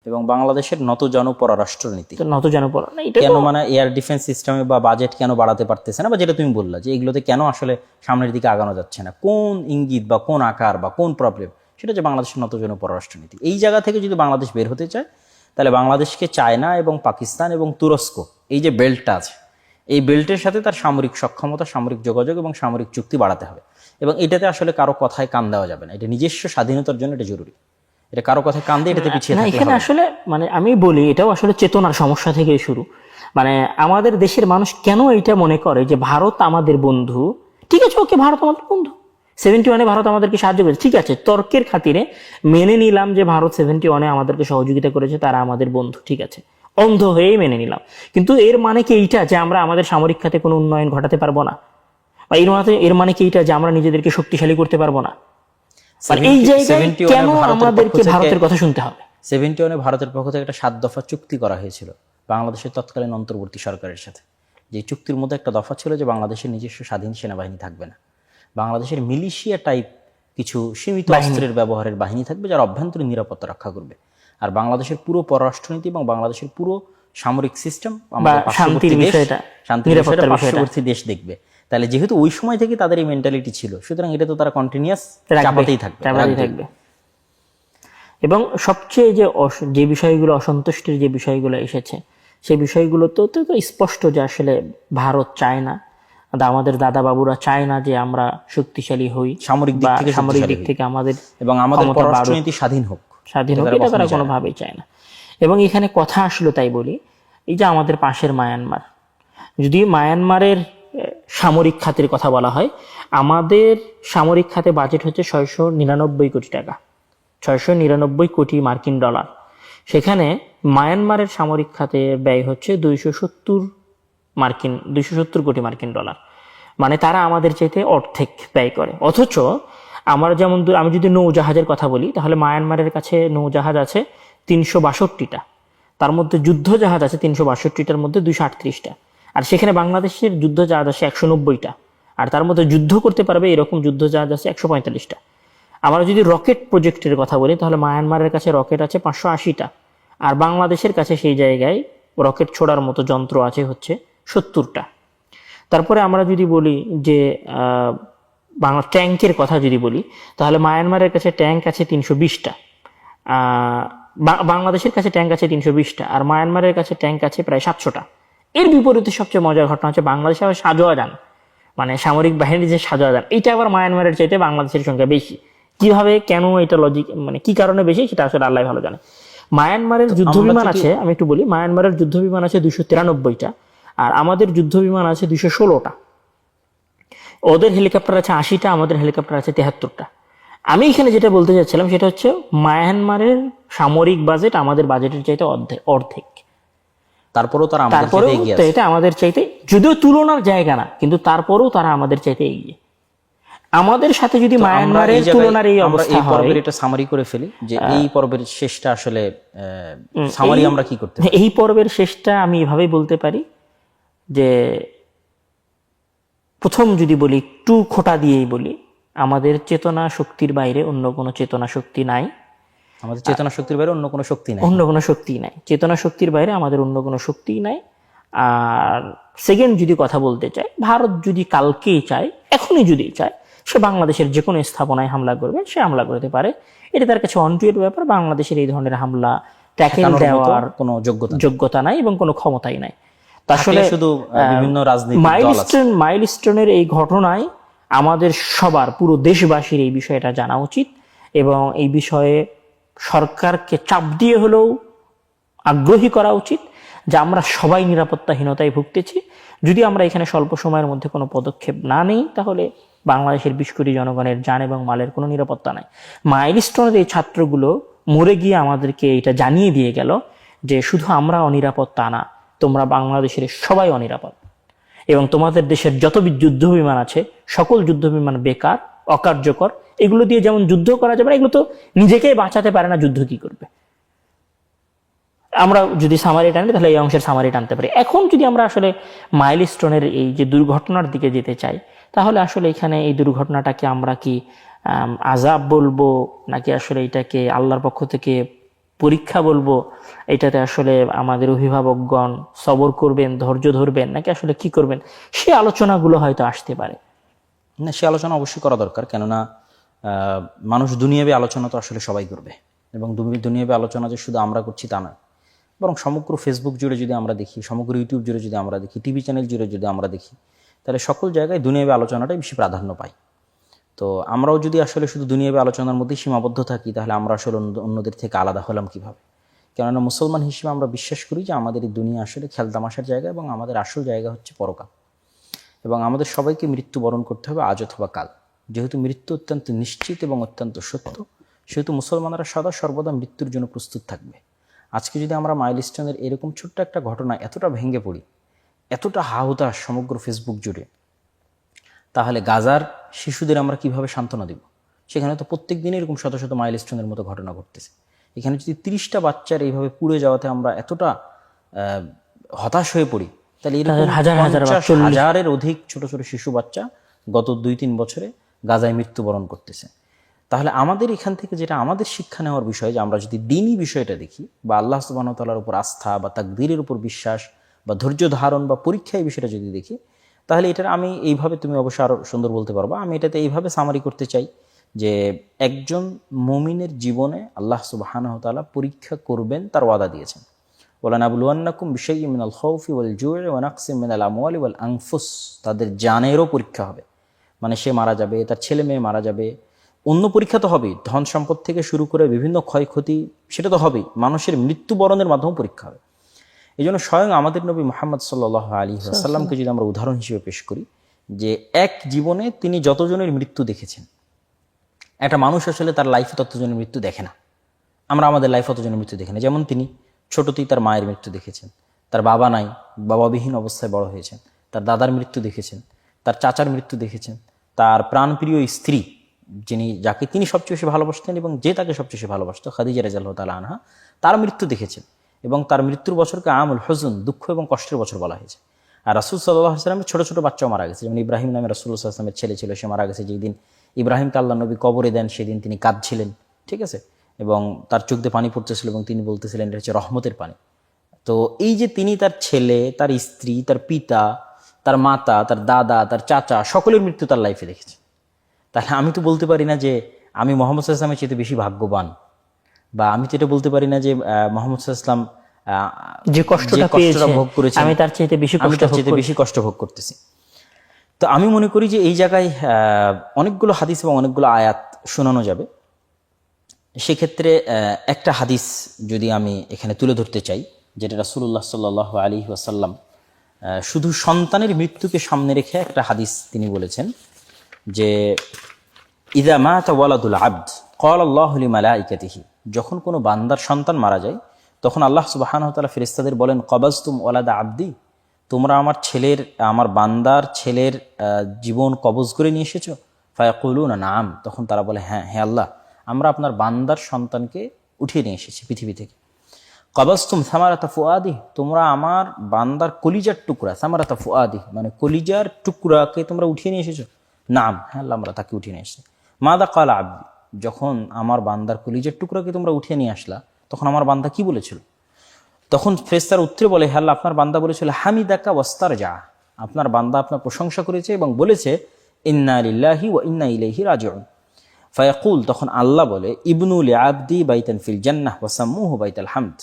এবং বাংলাদেশের নতজানু পররাষ্ট্রনীতি নতজানু না, এটা কেন মানে এয়ার ডিফেন্স সিস্টেমে বা বাজেট কেন বাড়াতে পারতেছে না, বা যেটা তুমি বললা যে এগুলোতে কেন আসলে সামনের দিকে আগানো যাচ্ছে না, কোন ইঙ্গিত বা কোন আকার বা কোন প্রবলেম, সেটা হচ্ছে বাংলাদেশের নতজানু পররাষ্ট্রনীতি। এই জায়গা থেকে যদি বাংলাদেশ বের হতে চায় তাহলে বাংলাদেশকে চায়না এবং পাকিস্তান এবং তুরস্ক, এই যে বেল্টটা আছে, এই বেল্টের সাথে তার সামরিক সক্ষমতা, সামরিক যোগাযোগ এবং সামরিক চুক্তি বাড়াতে হবে। এবং এটাতে আসলে কারো কথায় কান দেওয়া যাবে না, এটা নিজস্ব স্বাধীনতার জন্য এটা জরুরি। এটা কারো কথা কান দিয়ে এটাতে পিছিয়ে না, থাকলে এখানে হবে না। আসলে মানে আমি বলি এটাও আসলে চেতনার সমস্যা থেকে শুরু। মানে আমাদের দেশের মানুষ কেন এটা মনে করে যে ভারত আমাদের বন্ধু, ঠিক আছে, ওকে, ভারত আমাদের বন্ধু, 71-এ ভারত আমাদেরকে সাহায্য করেছে, ঠিক আছে, তর্কের খাতিরে মেনে নিলাম যে ভারত 71-এ আমাদেরকে সহযোগিতা করেছে, তারা আমাদের বন্ধু, ঠিক আছে, অন্ধ হয়েই মেনে নিলাম। কিন্তু এর মানে কি এইটা যে আমরা আমাদের সামরিক খাতে কোনো উন্নয়ন ঘটাতে পারবো না? বা এর মানে কি এইটা যে আমরা নিজেদেরকে শক্তিশালী করতে পারবো না? মানে এই জায়গায় কেন আমাদেরকে ভারতের কথা শুনতে হবে? 71-এ ভারতের পক্ষ থেকে একটা 7 দফা চুক্তি করা হয়েছিল বাংলাদেশের তৎকালীন অন্তর্বর্তী সরকারের সাথে। যে চুক্তির মধ্যে একটা দফা ছিল যে বাংলাদেশের নিজস্ব স্বাধীন সেনাবাহিনী থাকবে না, বাংলাদেশের মিলিশিয়া টাইপ কিছু সীমিত অস্ত্রের ব্যবহারের বাহিনী থাকবে যারা অভ্যন্তরীণ নিরাপত্তা রক্ষা করবে। আর বাংলাদেশের পুরো পররাষ্ট্রনীতি এবং বাংলাদেশের পুরো সামরিক সিস্টেম শান্তির বিষয়টা, নিরাপত্তার পার্শ্ববর্তী দেশ দেখবে। তাহলে যেহেতু ওই সময় থেকে তাদের এই মেন্টালিটি ছিল, সুতরাং এটা তো তারা কন্টিনিউয়াস চাপাতেই থাকবে। এবং সবচেয়ে যে বিষয়গুলো অসন্তুষ্টির যে বিষয়গুলো এসেছে, সেই বিষয়গুলো তো স্পষ্ট যে আসলে ভারত চায় না, আমাদের দাদা বাবুরা চায় না যে আমরা শক্তিশালী হই সামরিক দিক থেকে আমাদের, এবং আমাদের পররাষ্ট্রনীতি স্বাধীন হোক, এটা তারা কোনোভাবেই চায় না। এবং এখানে কথা আসলো, তাই বলি, এই যে আমাদের পাশের মায়ানমার, যদি মায়ানমারের সামরিক খাতের কথা বলা হয়, আমাদের সামরিক খাতে বাজেট হচ্ছে 699 কোটি টাকা, 699 কোটি মার্কিন ডলার। সেখানে মায়ানমারের সামরিক খাতে ব্যয় হচ্ছে 270 কোটি মার্কিন ডলার। মানে তারা আমাদের চাইতে অর্ধেক ব্যয় করে। অথচ আমি যদি নৌজাহাজের কথা বলি, তাহলে মায়ানমারের কাছে নৌজাহাজ আছে 362টা, তার মধ্যে যুদ্ধ জাহাজ আছে 362টার মধ্যে 238টা, আর সেখানে বাংলাদেশের যুদ্ধ জাহাজ আছে 190টা, আর তার মধ্যে যুদ্ধ করতে পারবে এরকম যুদ্ধ জাহাজ আছে 145টা। আমরা যদি রকেট প্রজেক্টের কথা বলি, তাহলে মায়ানমারের কাছে রকেট আছে 580টা, আর বাংলাদেশের কাছে সেই জায়গায় রকেট ছোড়ার মতো যন্ত্র আছে হচ্ছে 70টা। তারপরে আমরা যদি বলি যে বাংলা ট্যাঙ্কের কথা যদি বলি, তাহলে মায়ানমারের কাছে ট্যাঙ্ক আছে 320টা, বাংলাদেশের কাছে ট্যাঙ্ক আছে 320টা, আর মায়ানমারের কাছে ট্যাঙ্ক আছে প্রায় 700টা। এর বিপরীতে সবচেয়ে মজার ঘটনা হচ্ছে বাংলাদেশে আবার সাজোয়া যান, মানে সামরিক বাহিনীর যে সাজোয়া যান, এটা আবার মায়ানমারের চাইতে বাংলাদেশের সংখ্যা বেশি। কিভাবে, কেন, এটা লজিক, মানে কি কারণে বেশি, সেটা আসলে আল্লাহ ভালো জানে। মায়ানমারের যুদ্ধ বিমান আছে, আমি একটু বলি, মায়ানমারের যুদ্ধ বিমান আছে 293টা, আর আমাদের যুদ্ধ বিমান আছে 216টা। ওদের হেলিকপ্টার আছে 80টা, আমাদের হেলিকপ্টার আছে 73টা। আমি এখানে যেটা বলতে চাচ্ছিলাম সেটা হচ্ছে মায়ানমারের সামরিক বাজেট আমাদের বাজেটের চাইতে অর্ধেক। তারপরেও এটা আমাদের চাইতে, যদিও তুলনার জায়গা না, কিন্তু তারপরেও তারা আমাদের চাইতে এগিয়ে। আমাদের সাথে যদি মায়ানমারের তুলনার এই অবস্থা হয়, এটা সামারি করে ফেলি যে এই পর্বের শেষটা আসলে সামারি আমরা কি করতে, এই পর্বের শেষটা আমি এভাবেই বলতে পারি যে, প্রথম যদি বলি, একটু খোঁটা দিয়েই বলি, আমাদের চেতনা শক্তির বাইরে অন্য কোনো চেতনা শক্তি নাই। আমাদের চেতনা শক্তির বাইরে অন্য কোনো শক্তি নাই, চেতনা শক্তির বাইরে আমাদের অন্য কোনো শক্তি নাই। আর সেকেন্ড যদি কথা বলতে চাই, ভারত যদি কালকেই চায়, এখনই যদি চায়, সে বাংলাদেশের যে কোনো স্থাপনায় হামলা করবে, সে হামলা করতে পারে। এটা তার কাছে অনটুয়ের ব্যাপার। বাংলাদেশের এই ধরনের হামলা ট্যাকেল দেওয়ার কোনো যোগ্যতা নাই এবং কোনো ক্ষমতাই নাই। আসলে শুধু বিভিন্ন রাজনীতিক মাইলস্টোনের এই ঘটনায় আমাদের সবার, পুরো দেশবাসীর এই বিষয়টা জানা উচিত এবং এই বিষয়ে সরকারকে চাপ দিয়ে হলেও আগ্রহী করা উচিত যে আমরা সবাই নিরাপত্তাহীনতায় ভুগতেছি। যদি আমরা এখানে স্বল্প সময়ের মধ্যে কোনো পদক্ষেপ না নিই, তাহলে বাংলাদেশের 20 কোটি জনগণের জান এবং মালের কোনো নিরাপত্তা নাই। মাইলস্টোনের এই ছাত্রগুলো মরে গিয়ে আমাদেরকে এটা জানিয়ে দিয়ে গেল যে শুধু আমরা অনিরাপত্তা না, তোমরা বাংলাদেশের সবাই অনিরাপদ, এবং তোমাদের দেশের যত যুদ্ধ বিমান আছে সকল যুদ্ধ বিমান বেকার, অকার্যকর। এগুলো দিয়ে যেমন যুদ্ধ করা যাবে না, এগুলো তো নিজেকেই বাঁচাতে পারে না, যুদ্ধ কি করবে? আমরা যদি সামারি টানি, তাহলে এই অংশের সামারি টানতে পারি। এখন যদি আমরা আসলে মাইলস্টোনের এই যে দুর্ঘটনার দিকে যেতে চাই, তাহলে আসলে এখানে এই দুর্ঘটনাটাকে আমরা কি আযাব বলবো, নাকি আসলে এটাকে আল্লাহর পক্ষ থেকে পরীক্ষা বলবো, এটাতে আসলে আমাদের অভিভাবকগণ সবর করবেন, ধৈর্য ধরবেন, নাকি আসলে কি করবেন, সে আলোচনাগুলো হয়তো আসতে পারে। না, সে আলোচনা অবশ্যই করা দরকার, কেননা মানুষ দুনিয়াবী আলোচনা তো আসলে সবাই করবে, এবং দুনিয়াবী আলোচনা যে শুধু আমরা করছি তা নয়, বরং সমগ্র ফেসবুক জুড়ে যদি আমরা দেখি, সমগ্র ইউটিউব জুড়ে যদি আমরা দেখি, টিভি চ্যানেল জুড়ে যদি আমরা দেখি, তাহলে সকল জায়গায় দুনিয়াবী আলোচনাটাই বেশি প্রাধান্য পায়। তো আমরাও যদি আসলে শুধু দুনিয়াবী আলোচনার মধ্যেই সীমাবদ্ধ থাকি, তাহলে আমরা আসলে অন্যদের থেকে আলাদা হলাম কিভাবে? কেননা মুসলমান হিসেবে আমরা বিশ্বাস করি যে আমাদের এই দুনিয়া আসলে খেলতামাশার জায়গা, এবং আমাদের আসল জায়গা হচ্ছে পরকাল, এবং আমাদের সবাইকে মৃত্যুবরণ করতে হবে আজ অথবা কাল। যেহেতু মৃত্যু অত্যন্ত নিশ্চিত এবং অত্যন্ত সত্য, সেহেতু মুসলমানরা সদা সর্বদা মৃত্যুর জন্য প্রস্তুত থাকবে। আজকে যদি আমরা মাইলস্টোনের এরকম ছোট্ট একটা ঘটনা এতটা ভেঙে পড়ি, এতটা হাহুতাশ সমগ্র ফেসবুক জুড়ে, তাহলে গাজার শিশুদের আমরা কিভাবে সান্ত্বনা দিব? সেখানে তো প্রত্যেক দিন এরকম শত শত মাইলস্টোনের মতো ঘটনা ঘটতেছে। এখানে যদি 30টা বাচ্চার এইভাবে পুড়ে যাওয়াতে আমরা এতটা হতাশ হয়ে পড়ি, তাহলে এরকম হাজারের অধিক ছোট ছোট শিশু বাচ্চা গত 2-3 বছরে গাজায় মৃত্যুবরণ করতেছে। তাহলে আমাদের এখান থেকে যেটা আমাদের শিক্ষা নেওয়ার বিষয়, যে আমরা যদি দিনই বিষয়টা দেখি, বা আল্লাহ সুবহানাহু ওয়া তাআলার উপর আস্থা বা তাকদীরের উপর বিশ্বাস বা ধৈর্য ধারণ বা পরীক্ষা, এই বিষয়টা যদি দেখি, তাহলে এটার আমি এইভাবে, তুমি অবশ্যই আরো সুন্দর বলতে পারবা, আমি এটাতে এইভাবে সামারি করতে চাই যে একজন মুমিনের জীবনে আল্লাহ সুবহানাহু ওয়া তাআলা পরীক্ষা করবেন, তার ওয়াদা দিয়েছেন। ওয়ালানাবলুওয়ান্নাকুম বিশাইইম মিনাল খাউফি ওয়াল জু'i ওয়া নাকসিম মিনাল আমওয়ালি ওয়াল আনফুস, তাদের জানেরও পরীক্ষা হবে, মানে সে মারা যাবে, তার ছেলে মেয়ে মারা যাবে, অন্য পরীক্ষা তো হবেই, ধন সম্পদ থেকে শুরু করে বিভিন্ন ক্ষয়ক্ষতি সেটা তো হবেই, মানুষের মৃত্যুবরণের মাধ্যমে পরীক্ষা হবে। এই জন্য স্বয়ং আমাদের নবী মুহাম্মদ সাল্লাল্লাহু আলাইহি ওয়াসাল্লামকে যদি আমরা উদাহরণ হিসেবে পেশ করি, যে এক জীবনে তিনি যতজনের মৃত্যু দেখেছেন, একটা মানুষ আসলে তার লাইফে ততজনের মৃত্যু দেখে না। আমরা আমাদের লাইফে ততজনের মৃত্যু দেখি না। যেমন তিনি ছোটতেই তার মায়ের মৃত্যু দেখেছেন, তার বাবা নাই, বাবাবিহীন অবস্থায় বড় হয়েছেন, তার দাদার মৃত্যু দেখেছেন, তার চাচার মৃত্যু দেখেছেন, তার প্রাণপ্রিয় স্ত্রী যাকে তিনি সবচেয়ে বেশি ভালোবাসতেন এবং যে তাকে সবচেয়ে বেশি ভালোবাসত, খাদিজা রাদিয়াল্লাহু তাআলা আনহা, তার মৃত্যু দেখেছেন, এবং তার মৃত্যুর বছরকে আমুল হুজুন, দুঃখ এবং কষ্টের বছর বলা হয়েছে। আর রাসূল সাল্লাল্লাহু আলাইহি ওয়াসাল্লামের ছোট ছোট বাচ্চাও মারা গেছে, যেমন ইব্রাহিম নামে রাসূলুল্লাহ সাল্লাল্লাহু আলাইহি ওয়াসাল্লামের ছেলে ছিল, সে মারা গেছে। যেই দিন ইব্রাহিমকে আল্লাহ নবী কবরে দেন, সেদিন তিনি কাঁদছিলেন, ঠিক আছে, এবং তার চোখ দিয়ে পানি পড়তেছিল, এবং তিনি বলতেছিলেন এটা হচ্ছে রহমতের পানি। তো এই যে তিনি তার ছেলে, তার স্ত্রী, তার পিতা, তার মাতা, তার দাদা, তার চাচা, সকলের মৃত্যু তার লাইফে দেখেছে। তাহলে আমি তো বলতে পারি না যে আমি মুহাম্মদ সাল্লাল্লাহু আলাইহি ওয়াসাল্লামের চেয়ে বেশি ভাগ্যবান, বা আমি তো এটা বলতে পারি না যে মুহাম্মদ সাল্লাল্লাহু আলাইহি ওয়াসাল্লাম যে কষ্টটা ভোগ করেছেন আমি তার চাইতে বেশি কষ্ট ভোগ করতেছি। তো আমি মনে করি যে এই জায়গায় অনেকগুলো হাদিস এবং অনেকগুলো আয়াত শোনানো যাবে। সেক্ষেত্রে একটা হাদিস যদি আমি এখানে তুলে ধরতে চাই, যেটা রাসূলুল্লাহ সাল্লাল্লাহু আলাইহি ওয়াসাল্লাম শুধু সন্তানের মৃত্যুকে সামনে রেখে একটা হাদিস তিনি বলেছেন, যে ইযা মাতা ওয়ালাদুল আবদ ক্বালা আল্লাহু লিমালাইকাতিহি, যখন কোনো বান্দার সন্তান মারা যায়, তখন আল্লাহ সুবহানাহু ওয়া তাআলা ফেরেশতাদের বলেন, কবাজতুম ওয়ালাদা আবদি, তোমরা আমার বান্দার ছেলের জীবন কবজ করে নিয়ে এসেছো? ফায়াকুলুনা নাম, তখন তারা বলে হ্যাঁ, হে আল্লাহ, আমরা আপনার বান্দার সন্তানকে উঠিয়ে নিয়ে এসেছি পৃথিবী থেকে। কবাজতুম সামারাতা ফুআদি, তোমরা আমার বান্দার কলিজার টুকরা, সামারাতা ফুআদি মানে কলিজার টুকরাকে তোমরা উঠিয়ে নিয়ে এসেছো? নাম, হ্যাঁ আল্লাহ, আমরা তাকে উঠিয়ে নিয়ে এসেছি। মাদা কালা আবদি, যখন আমার বান্দার কলিজার টুকরাকে তোমরা উঠিয়ে নিয়ে আসলা, তখন আমার বান্দা কি বলেছিল? তখন ফেরেশতার উত্তরে বলে, হে আল্লাহ, আপনার বান্দা বলেছিল হামিদাকা ওয়াস্তারজা, আপনার বান্দা আপনার প্রশংসা করেছে এবং বলেছে ইন্না লিল্লাহি ওয়া ইন্না ইলাইহি রাজিউন। ফায়াকুল, তখন আল্লাহ বলে, ইবনু লিআবদি বাইতান ফিল জান্নাহ ওয়া সাম্মুহু বাইতাল হামদ,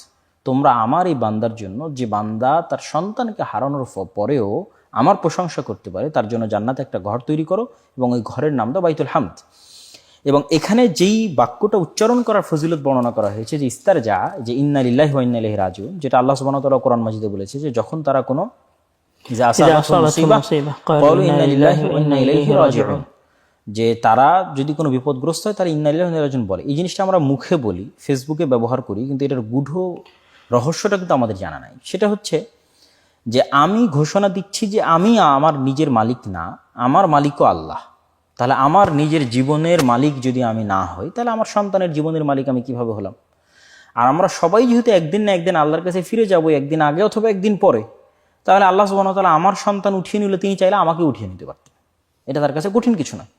তোমরা আমার এই বান্দার জন্য, যে বান্দা তার সন্তানকে হারানোর পরেও আমার প্রশংসা করতে পারে, তার জন্য জান্নাতে একটা ঘর তৈরি করো, এবং ওই ঘরের নাম দাও বাইতুল হামদ। এবং এখানে যেই বাক্যটা উচ্চারণ করার ফজিলত বর্ণনা করা হয়েছে, যে ইস্তারজা, যে ইন্না লিল্লাহি ওয়া ইন্না ইলাইহি রাজিউন, যেটা আল্লাহ সুবহানাহু ওয়া তাআলা কোরআন মাজিদে বলেছে, যে যখন তারা কোনো যে তারা যদি কোনো বিপদগ্রস্ত হয়, তারা ইন্না লিল্লাহি ওয়া ইন্না ইলাইহি রাজিউন বলে। এই জিনিসটা আমরা মুখে বলি, ফেসবুকে ব্যবহার করি, কিন্তু এটার গূঢ় রহস্যটা কিন্তু আমাদের জানা নাই। সেটা হচ্ছে যে আমি ঘোষণা দিচ্ছি যে আমি আমার নিজের মালিক না, আমার মালিকও আল্লাহ। তাহলে আমার নিজের জীবনের মালিক যদি আমি না হই, তাহলে আমার সন্তানের জীবনের মালিক আমি কিভাবে হলাম? আর আমরা সবাই যেহেতু একদিন না একদিন আল্লাহর কাছে ফিরে যাব, একদিন আগে অথবা একদিন পরে, তাহলে আল্লাহ সুবহানাহু ওয়া তাআলা আমার সন্তান উঠিয়ে নিলে তিনি চাইলে আমাকে উঠিয়ে নিতে পারতেন। এটা তার কাছে কঠিন কিছু নয়।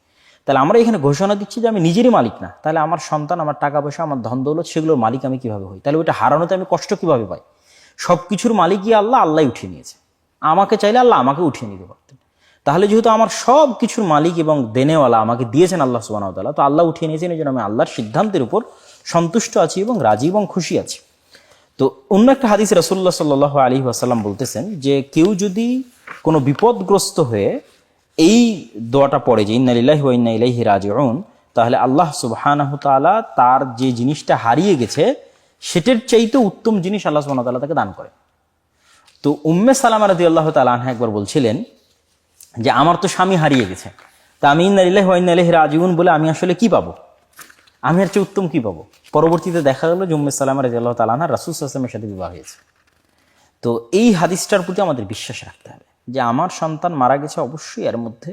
তাহলে আমরা এখানে ঘোষণা দিচ্ছি যে আমি নিজেরই মালিক না, তাহলে আমার সন্তান, আমার টাকা পয়সা, আমার ধন দৌলত, সেগুলোর মালিক আমি কিভাবে হই? তাহলে ওইটা হারানোতে আমি কষ্ট কিভাবে পাই? সব কিছুর মালিকই আল্লাহ, আল্লাহ উঠিয়ে নিয়েছে। আমাকে চাইলে আল্লাহ আমাকে উঠিয়ে নিতে পারতেন। তাহলে যেহেতু আমার সব কিছুর মালিক এবং দেনেওয়ালা আমাকে দিয়েছেন আল্লাহ সুবহানাহু ওয়া তাআলা, তো আল্লাহ উঠিয়ে নিয়েছেন, এই জন্য আমি আল্লাহর সিদ্ধান্তের উপর সন্তুষ্ট আছি এবং রাজি এবং খুশি আছি। তো অন্য একটা হাদিস রাসূলুল্লাহ সাল্লাল্লাহু আলাইহি ওয়াসাল্লাম বলতেছেন যে কেউ যদি কোনো বিপদগ্রস্ত হয়ে এই দোয়াটা পড়ে যে ইন্না লিল্লাহি ওয়া ইন্না ইলাইহি রাজিউন, তাহলে আল্লাহ সুবহানাহু ওয়া তাআলা তার যে জিনিসটা হারিয়ে গেছে সেটার চাইতে উত্তম জিনিস আল্লাহ সুবহানাহু ওয়া তাআলা তাকে দান করে। তো উম্মে সালামা রাদিয়াল্লাহু তাআলা আনহা একবার বলছিলেন যে আমার তো স্বামী হারিয়ে গেছে, তা আমি ইন্না লিল্লাহি ওয়া ইন্না ইলাইহি রাজিউন বলে আমি আসলে কি পাবো? আমি এর চেয়ে উত্তম কি পাবো? পরবর্তীতে দেখা গেল যে উম্মে সালামা রাদিয়াল্লাহু তাআলা আনহা রাসূল সাল্লাল্লাহু আলাইহি ওয়াসাল্লামের সাথে বিবাহ হয়েছে। তো এই হাদিসটার প্রতি আমাদের বিশ্বাস রাখতে হবে যে আমার সন্তান মারা গেছে, অবশ্যই এর মধ্যে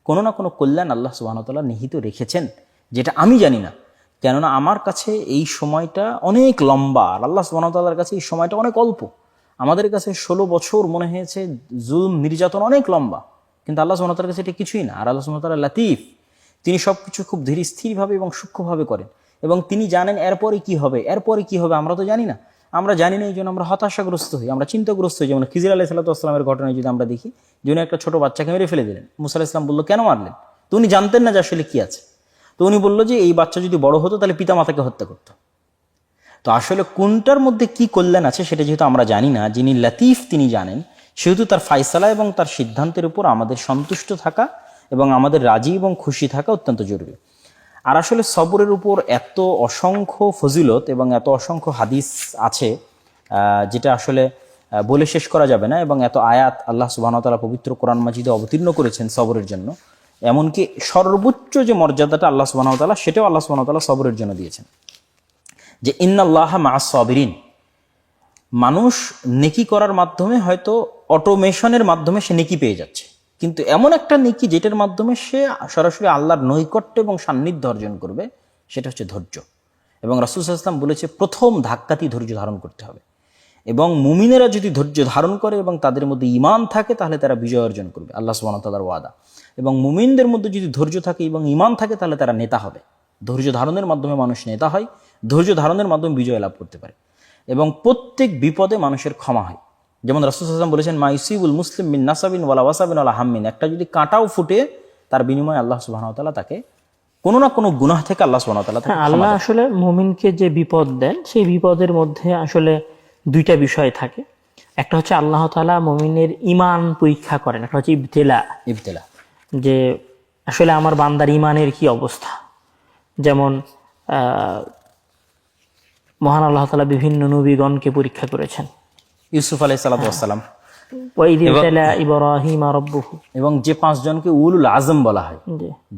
কোনো না কোনো কল্যাণ আল্লাহ সুবহানাহু ওয়া তাআলা নিহিত রেখেছেন, যেটা আমি জানি না। কেননা আমার কাছে এই সময়টা অনেক লম্বা, আর আল্লাহ সুবহানাহু ওয়া তাআলার কাছে এই সময়টা অনেক অল্প। আমাদের কাছে 16 বছর মনে হয়েছে জুলম নির্যাতন অনেক লম্বা, কিন্তু আল্লাহ সুবহানাহু ওয়া তাআলার কাছে এটা কিছুই না। আর আল্লাহ সুবহানাহু ওয়া তাআলা লাতিফ, তিনি সবকিছু খুব ধীর স্থিরভাবে এবং সূক্ষ্মভাবে করেন, এবং তিনি জানেন এরপরে কি হবে, এরপরে কি হবে আমরা তো জানি না। আমরা জানি না, এই জন্য আমরা হতাশাগ্রস্ত হই, আমরা চিন্তাগ্রস্ত হই। যেমন খিজির আলাইহিস সালাতু ওয়াস সালামের ঘটনায় যদি আমরা দেখি, যিনি একটা ছোট বাচ্চাকে মেরে ফেলে দিলেন, মুসা আলাইহিস সালাম বললো কেন মারলেন? তো উনি জানতেন না যে আসলে কি আছে। তো উনি বললো যে এই বাচ্চা যদি বড় হতো তাহলে পিতা মাতাকে হত্যা করতো। তো আসলে কোনটার মধ্যে কি কল্যাণ আছে সেটা যেহেতু আমরা জানি না, যিনি লাতিফ তিনি জানেন, সেহেতু তার ফায়সালা এবং তার সিদ্ধান্তের উপর আমাদের সন্তুষ্ট থাকা এবং আমাদের রাজি এবং খুশি থাকা অত্যন্ত জরুরি। আর আসলে সবরের উপর এত অসংখ্য ফজিলত এবং এত অসংখ্য হাদিস আছে যেটা আসলে বলে শেষ করা যাবে না, এবং এত আয়াত আল্লাহ সুবহানাহু ওয়া তাআলা পবিত্র কোরআন মাজিদে অবতীর্ণ করেছেন সবরের জন্য। এমনকি সর্বোচ্চ যে মর্যাদাটা আল্লাহ সুবহানাহু ওয়া তাআলা, সেটাও আল্লাহ সুবহানাহু ওয়া তাআলা সবরের জন্য দিয়েছেন, যে ইন্নাল্লাহা মা'আস সাবিরিন। মানুষ নেকি করার মাধ্যমে হয়তো অটোমেশনের মাধ্যমে সে নেকি পেয়ে যাচ্ছে, কিন্তু এমন একটা নেকি যেটার মাধ্যমে সে সরাসরি আল্লাহর নৈকট্য এবং সান্নিধ্য অর্জন করবে, সেটা হচ্ছে ধৈর্য। এবং রাসূল সাল্লাল্লাহু আলাইহি ওয়াসাল্লাম বলেছে প্রথম ধাক্কাতেই ধৈর্য ধারণ করতে হবে। এবং মুমিনেরা যদি ধৈর্য ধারণ করে এবং তাদের মধ্যে ঈমান থাকে, তাহলে তারা বিজয় অর্জন করবে, আল্লাহ সুবহানাহু ওয়া তাআলার ওয়াদা। এবং মুমিনদের মধ্যে যদি ধৈর্য থাকে এবং ঈমান থাকে, তাহলে তারা নেতা হবে। ধৈর্য ধারণের মাধ্যমে মানুষ নেতা হয়, ধৈর্য ধারণের মাধ্যমে বিজয় লাভ করতে পারে। এবং প্রত্যেক বিপদে মানুষের ক্ষমা হয়। যেমন রাসূল সাল্লাল্লাহু আলাইহি ওয়াসাল্লাম বলেছেন মা ইউসিবুল মুসলিম মিন নাসাবিন ওয়ালা ওয়াসাবিন ওয়ালা হাম্মিন, একটা যদি কাঁটাও ফুটে তার বিনিময়ে আল্লাহ সুবহানাহু ওয়া তাআলা তাকে কোনো না কোনো গুনাহ থেকে আল্লাহ সুবহানাহু ওয়া তাআলা তাকে আল্লাহ আসলে মুমিনকে যে বিপদ দেন, সেই বিপদের মধ্যে আসলে দুইটা বিষয় থাকে। একটা হচ্ছে আল্লাহ তাআলা মুমিনের ঈমান পরীক্ষা করেন, একটা হচ্ছে ইবতিলা, যে আসলে আমার বান্দার ঈমানের কি অবস্থা। যেমন মহান আল্লাহ তাআলা বিভিন্ন নবীগণকে পরীক্ষা করেছেন, ইউসুফ আলাইহিস সালাতু ওয়াস সালাম, ওয়াইদ ইবতালা ইব্রাহিম রাব্বুহু, এবং যে 5 জনকে উলুল আজম বলা হয়,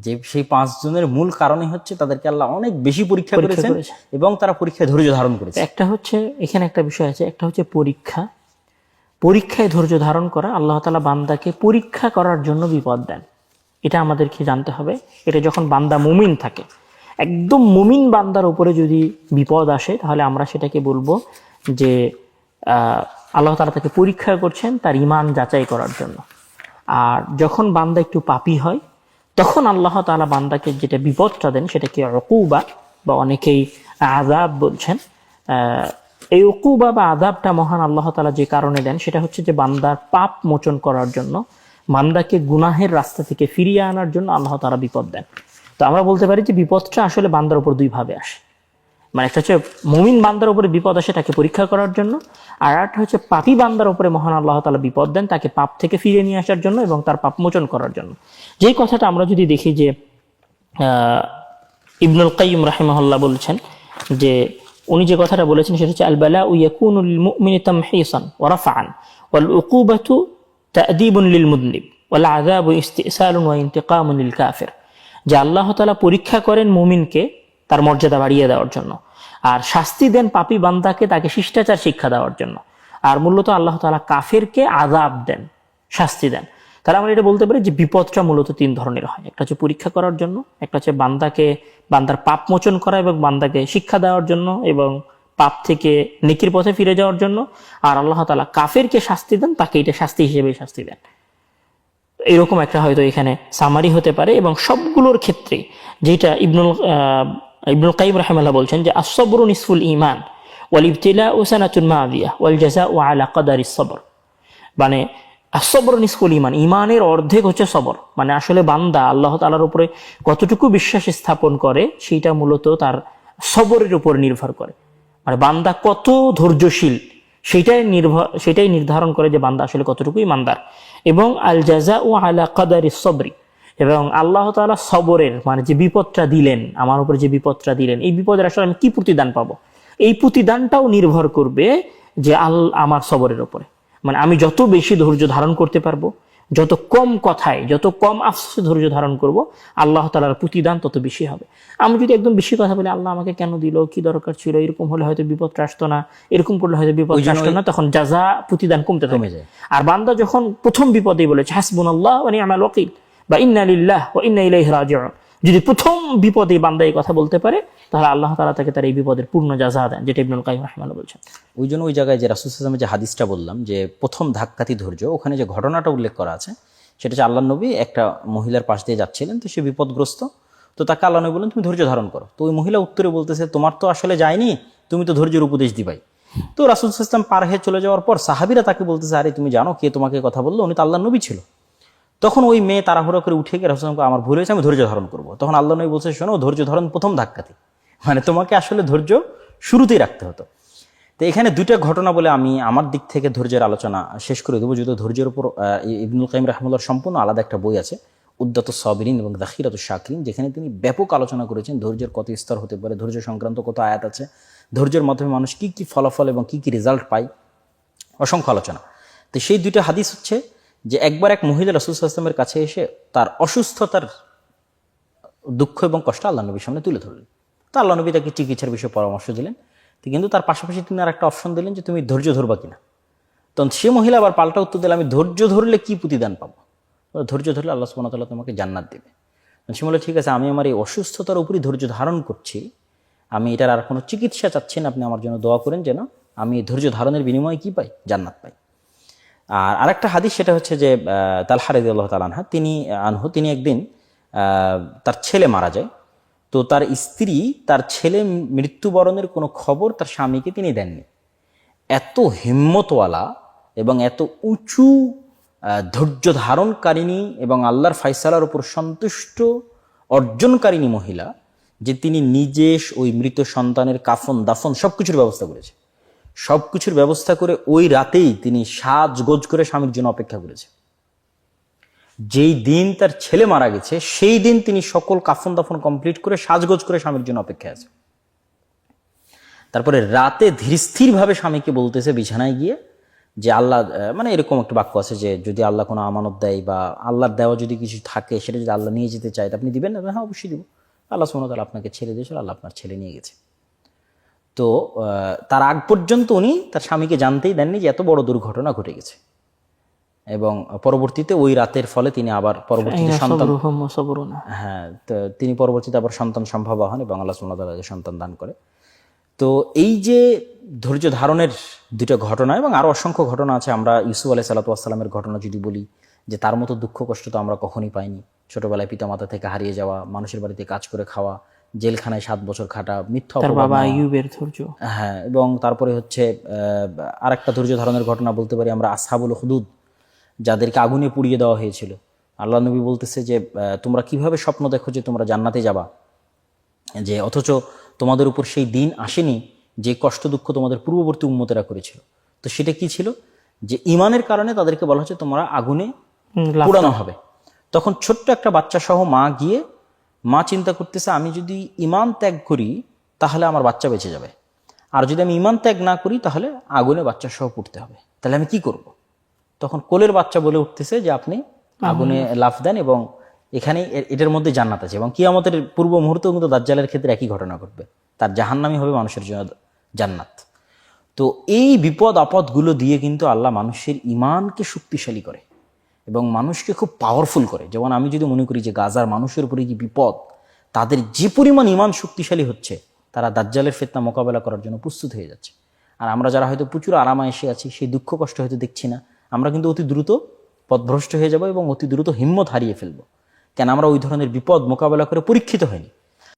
যে সেই 5 জনের মূল কারণই হচ্ছে তাদেরকে আল্লাহ অনেক বেশি পরীক্ষা করেছেন এবং তারা পরীক্ষায় ধৈর্য ধারণ করেছে। একটা হচ্ছে এখানে একটা বিষয় আছে, একটা হচ্ছে পরীক্ষায় ধৈর্য ধারণ করা। আল্লাহ তাআলা বান্দাকে পরীক্ষা করার জন্য বিপদ দেন, এটা আমাদেরকে জানতে হবে। এটা যখন বান্দা মুমিন থাকে, একদম মুমিন বান্দার উপরে যদি বিপদ আসে, তাহলে আমরা সেটাকে বলবো যে আল্লাহ তাআলা তাকে পরীক্ষা করছেন তার ঈমান যাচাই করার জন্য। আর যখন বান্দা একটু পাপী হয়, তখন আল্লাহ তাআলা বান্দাকে যেটা বিপদটা দেন সেটাকে উকুবা বা অনেকেই আযাব বলছেন। এই উকুবা বা আযাবটা মহান আল্লাহ তাআলা যে কারণে দেন, সেটা হচ্ছে যে বান্দার পাপ মোচন করার জন্য, বান্দাকে গুনাহের রাস্তা থেকে ফিরিয়ে আনার জন্য আল্লাহ তাআলা বিপদ দেন। তো আমরা বলতে পারি যে বিপদটা আসলে বান্দার উপর দুই ভাবে আসে। মানে একটা হচ্ছে মুমিন বান্দার উপরে বিপদ আসে তাকে পরীক্ষা করার জন্য, আর একটা হচ্ছে পাপী বান্দার উপরে মহান আল্লাহ তাআলা বিপদ দেন তাকে পাপ থেকে ফিরে নিয়ে আসার জন্য এবং তার পাপ মোচন করার জন্য। যেই কথাটা আমরা যদি দেখি যে ইবনুল কাইয়িম রাহিমাহুল্লাহ বলছেন, যে উনি যে কথাটা বলেছেন সেটা হচ্ছে আল বালাউ ইয়াকুনু লিল মুমিনি তামহিসান ওয়া রাফআন ওয়াল উকুবাতু তা'দীবুন লিল মুযনিব ওয়াল আযাবু ইস্তিসালুন ওয়া ইন্তিকামুন লিল কাফির। যে আল্লাহ তাআলা পরীক্ষা করেন মুমিনকে তার মর্যাদা বাড়িয়ে দেওয়ার জন্য, আর শাস্তি দেন পাপী বান্দাকে তাকে শিষ্টাচার শিক্ষা দেওয়ার জন্য। আর মূলত আল্লাহ তাআলা কাফেরকে আযাব দেন, শাস্তি দেন। তাহলে আমরা এটা বলতে পারি যে বিপদটা মূলত 3 ধরনের হয়। একটা হচ্ছে পরীক্ষা করার জন্য, একটা হচ্ছে বান্দার পাপ মোচন করা এবং বান্দাকে শিক্ষা দেওয়ার জন্য এবং পাপ থেকে নেকির পথে ফিরে যাওয়ার জন্য। আর আল্লাহ তাআলা কাফেরকে শাস্তি দেন, তাকে এটা শাস্তি হিসেবে শাস্তি দেন। এরকম একটা হয়তো এখানে সামারি হতে পারে। এবং সবগুলোর ক্ষেত্রে যেটা ইবনুল কাইয়িম রাহিমাহুল্লাহ বলছেন যে আস-সাবরু নিসফুল ঈমান ওয়াল ইবতিলাউ সানাতুন মাদিয়া ওয়াল জাযাউ আলা কদারিস সবর। মানে আসবর নিসফুল ঈমান, ঈমানের অর্ধেক হচ্ছে সবর। মানে আসলে বান্দা আল্লাহ তাআলার উপরে কতটুকু বিশ্বাস স্থাপন করে সেইটা মূলত তার সবরের উপর নির্ভর করে। মানে বান্দা কত ধৈর্যশীল সেটাই নির্ধারণ করে যে বান্দা আসলে কতটুকু ঈমানদার। এবং আল জাযাউ আলা কদারিস সবরি, এবং আল্লাহ তাআলা সবরের মানে যে বিপদটা দিলেন, আমার উপরে যে বিপদটা দিলেন, এই বিপদের আসলে আমি কি প্রতিদান পাবো, এই প্রতিদানটাও নির্ভর করবে যে আমার সবরের উপরে। মানে আমি যত বেশি ধৈর্য ধারণ করতে পারবো, যত কম কথায়, যত কম আফসোসে ধৈর্য ধারণ করব, আল্লাহ তাআলার প্রতিদান তত বেশি হবে। আমি যদি একদম বেশি কথা বলি, আল্লাহ আমাকে কেন দিল, কি দরকার ছিল, এরকম হলে হয়তো বিপদটা আসতো না, এরকম করলে হয়তো বিপদ আসতো না, তখন জাযা প্রতিদান কমতে যায়। আর বান্দা যখন প্রথম বিপদেই বলেছে হাসবুনাল্লাহ ওয়া নি'মাল ওয়াকিল বা ইন্না লিল্লাহি ওয়া ইন্না ইলাইহি রাজিউন, যদি প্রথম বিপদে বান্দা এই কথা বলতে পারে, তাহলে আল্লাহ তাআলা তাকে তার এই বিপদের পূর্ণ জাযা দেন, যেটা ইবনুল কাইয়িম রাহিমাহুল্লাহ বলছেন। ওই জন্য ওই জায়গায় যে রাসূল সাল্লাল্লাহু আলাইহি ওয়াসাল্লামের যে হাদিসটা বললাম যে প্রথম ধাক্কাতি ধৈর্য, ওখানে যে ঘটনাটা উল্লেখ করা আছে সেটা হচ্ছে আল্লাহ নবী একটা মহিলার পাশ দিয়ে যাচ্ছিলেন, তো সে বিপদগ্রস্ত, তো তাকে আল্লাহ নবী বললেন তুমি ধৈর্য ধারণ করো। তো ওই মহিলা উত্তরে বলতেছে তোমার তো আসলে যায়নি, তুমি তো ধৈর্যের উপদেশ দিবাই। তো রাসূল সাল্লাল্লাহু আলাইহি ওয়াসাল্লাম পার হয়ে চলে যাওয়ার পর সাহাবীরা তাকে বলতেছে আরে তুমি জানো কে তোমাকে কথা বললো, উনি তো আল্লাহ নবী ছিল। তখন ওই মেয়ে তাড়াহুড়ো করে উঠে গিয়ে রাসূল সাল্লাল্লাহু আলাইহি ওয়াসাল্লামকে আমার ভুল হয়েছে, আমি ধৈর্য ধারণ করবো। তখন আল্লাহ নবী বলছে শোনো, ধৈর্য ধারণ প্রথম ধাক্কাতে, মানে তোমাকে আসলে ধৈর্য শুরুতেই রাখতে হতো। তো এখানে দুইটা ঘটনা বলে আমি আমার দিক থেকে ধৈর্যের আলোচনা শেষ করে দেবো। যদিও ধৈর্যের উপর ইবনুল কাইয়িম রাহিমাহুল্লাহর সম্পূর্ণ আলাদা একটা বই আছে, উদ্দাতুস সাবিরিন এবং যাখিরাতুশ শাকিরিন, যেখানে তিনি ব্যাপক আলোচনা করেছেন ধৈর্যের কত স্তর হতে পারে, ধৈর্য সংক্রান্ত কত আয়াত আছে, ধৈর্যের মাধ্যমে মানুষ কি কি ফলাফল এবং কি কি রেজাল্ট পায়, অসংখ্য আলোচনা। তো সেই দুইটা হাদিস হচ্ছে যে একবার এক মহিলা রাসূল সাল্লাল্লাহু আলাইহি ওয়াসাল্লামের কাছে এসে তার অসুস্থতার দুঃখ এবং কষ্ট আল্লাহ নবীর সামনে তুলে ধরলেন। তো আল্লাহ নবী তাকে চিকিৎসার বিষয়ে পরামর্শ দিলেন, কিন্তু তার পাশাপাশি তিনি আর একটা অপশন দিলেন যে তুমি ধৈর্য ধরবা কিনা। তখন সে মহিলা আবার পাল্টা উত্তর দিল আমি ধৈর্য ধরলে কি প্রতিদান পাবো, ধৈর্য ধরলে আল্লাহ সুবহানাহু ওয়া তাআলা তোমাকে জান্নাত দেবে। সে বলল ঠিক আছে, আমি আমার এই অসুস্থতার উপরই ধৈর্য ধারণ করছি, আমি এটার আর কোনো চিকিৎসা চাচ্ছি না, আপনি আমার জন্য দোয়া করেন যেন আমি ধৈর্য ধারণের বিনিময়ে কি পাই, জান্নাত পাই। আর আরেকটা হাদিস সেটা হচ্ছে যে তালহা রাদিয়াল্লাহু তাআলা তিনি একদিন তার ছেলে মারা যায়, তো তার স্ত্রী তার ছেলে মৃত্যুবরণের কোনো খবর তার স্বামীকে তিনি দেননি। এত হিম্মতওয়ালা এবং এত উঁচু ধৈর্য ধারণকারিণী এবং আল্লাহর ফায়সালার উপর সন্তুষ্ট অর্জনকারিণী মহিলা যে তিনি নিজে ওই মৃত সন্তানের কাফন দাফন সবকিছুর ব্যবস্থা করেছে। সবকিছুর ব্যবস্থা করে ওই রাতেই তিনি সাজগোজ করে স্বামীর জন্য অপেক্ষা করেছে। যেই দিন তার ছেলে মারা গেছে সেই দিন তিনি সকল কাফন দাফন কমপ্লিট করে সাজগোজ করে স্বামীর জন্য অপেক্ষায় আছে। তারপরে রাতে ধীরস্থির ভাবে স্বামীকে বলতেছে বিছানায় গিয়ে যে আল্লাহ, মানে এরকম একটা বাক্য আছে যে যদি আল্লাহ কোনো আমানত দেয় বা আল্লাহর দেওয়া যদি কিছু থাকে সেটা যদি আল্লাহ নিয়ে যেতে চায় আপনি দিবেন না? হ্যাঁ অবশ্যই দিব। আল্লাহ সুবহানাহু ওয়া তাআলা আপনাকে ছেড়ে দিয়েছিল, আল্লাহ আপনার ছেলে নিয়ে গেছে। তো তার আগ পর্যন্ত উনি তার স্বামীকে জানতেই দেননি যে এত বড় দুর্ঘটনা ঘটে গেছে। এবং পরবর্তীতে ওই রাতের ফলে তিনি আবার পরবর্তীতে তিনি পরবর্তীতে আবার সন্তান সম্ভবা হন এবং আল্লাহ সুবহানাহু ওয়া তাআলা সন্তান দান করে। তো এই যে ধৈর্য ধারণের দুটো ঘটনা এবং আরো অসংখ্য ঘটনা আছে। আমরা ইউসুফ আলাইহিস সালাতু ওয়াস সালামের ঘটনা যদি বলি, যে তার মতো দুঃখ কষ্ট তো আমরা কখনই পাইনি। ছোটবেলায় পিতামাতা থেকে হারিয়ে যাওয়া, মানুষের বাড়িতে কাজ করে খাওয়া, জেলখানায় 7 বছর খাটা, মিথ্যা বাবা আইয়ুবের ধৈর্য, হ্যাঁ। এবং তারপরে হচ্ছে আরেকটা ধৈর্য ধারণের ঘটনা বলতে পারি আমরা আসহাবুল হুদুদ, যাদেরকে আগুনে পুড়িয়ে দেওয়া হয়েছিল। আল্লাহ নবী বলতেছে যে তোমরা কিভাবে স্বপ্ন দেখো যে তোমরা জান্নাতে যাবা, যে অথচ তোমাদের উপর সেই দিন আসেনি যে কষ্ট দুঃখ তোমাদের পূর্ববর্তী উম্মতেরা করেছিল। তো সেটা কি ছিল, যে ইমানের কারণে তাদেরকে বলা হচ্ছে তোমরা আগুনে পোড়ানো হবে। তখন ছোট্ট একটা বাচ্চা সহ মা চিন্তা করতেছে আমি যদি ইমান ত্যাগ করি তাহলে আমার বাচ্চা বেঁচে যাবে, আর যদি আমি ইমান ত্যাগ না করি তাহলে আগুনে বাচ্চা সহ পুড়তে হবে, তাহলে আমি কি করব? তখন কোলের বাচ্চা বলে উঠতেছে যে আপনি আগুনে লাফ দেন এবং এখানে এটার মধ্যে জান্নাত আছে। এবং কিয়ামতের পূর্ব মুহূর্তেও কিন্তু দাজ্জালের ক্ষেত্রে একই ঘটনা ঘটবে, তার জাহান্নামই হবে মানুষের জন্য জান্নাত। তো এই বিপদ আপদগুলো দিয়ে কিন্তু আল্লাহ মানুষের ইমানকে শক্তিশালী করে এবং মানুষকে খুব পাওয়ারফুল করে। যেমন আমি যদি মনে করি যে গাজার মানুষের উপরে কি বিপদ, তাদের যে পরিমাণ ইমান শক্তিশালী হচ্ছে, তারা দাজ্জালের ফিতনা মোকাবেলা করার জন্য প্রস্তুত হয়ে যাচ্ছে। আর আমরা যারা হয়তো প্রচুর আরামায়েশে আছি, সেই দুঃখ কষ্ট হয়তো দেখছি না, আমরা কিন্তু অতি দ্রুত পথভ্রষ্ট হয়ে যাব এবং অতি দ্রুত হিম্মত হারিয়ে ফেলবো। কেন আমরা ওই ধরনের বিপদ মোকাবেলা করে পরীক্ষিত হয়নি।